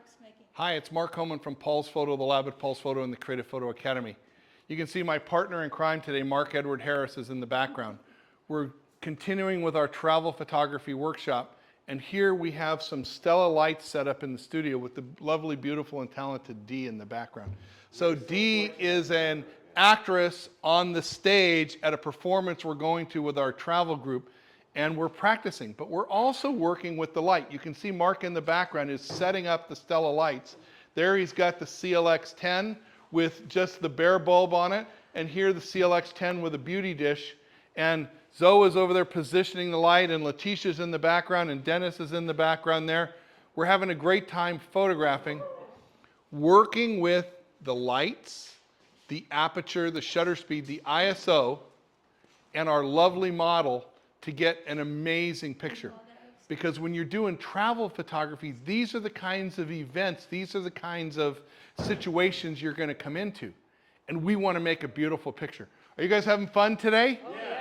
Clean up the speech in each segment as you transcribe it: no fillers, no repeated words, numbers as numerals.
Mark's making. Hi, it's Mark Homan from Paul's Photo, the lab at Paul's Photo and the Creative Photo Academy. You can see my partner in crime today, Mark Edward Harris, is in the background. We're continuing with our travel photography workshop, and here we have some Stella lights set up in the studio with the lovely, beautiful, and talented Dee in the background. So Dee is an actress on the stage at a performance we're going to with our travel group, and we're practicing, but we're also working with the light. You can see Mark in the background is setting up the Stella lights. There he's got the CLX-10 with just the bare bulb on it, and here the CLX-10 with a beauty dish. And Zoe is over there positioning the light, and Letitia's in the background, and Dennis is in the background there. We're having a great time photographing, working with the lights, the aperture, the shutter speed, the ISO, and our lovely model to get an amazing picture. Because when you're doing travel photography, these are the kinds of events, these are the kinds of situations you're going to come into. And we want to make a beautiful picture. Are you guys having fun today? Yes.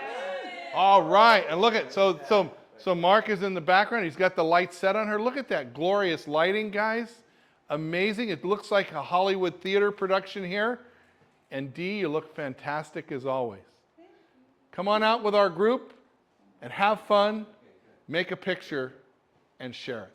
All right. And look at, so Mark is in the background. He's got the light set on her. Look at that glorious lighting, guys. Amazing. It looks like a Hollywood theater production here. And Dee, you look fantastic as always. Come on out with our group and have fun, make a picture, and share it.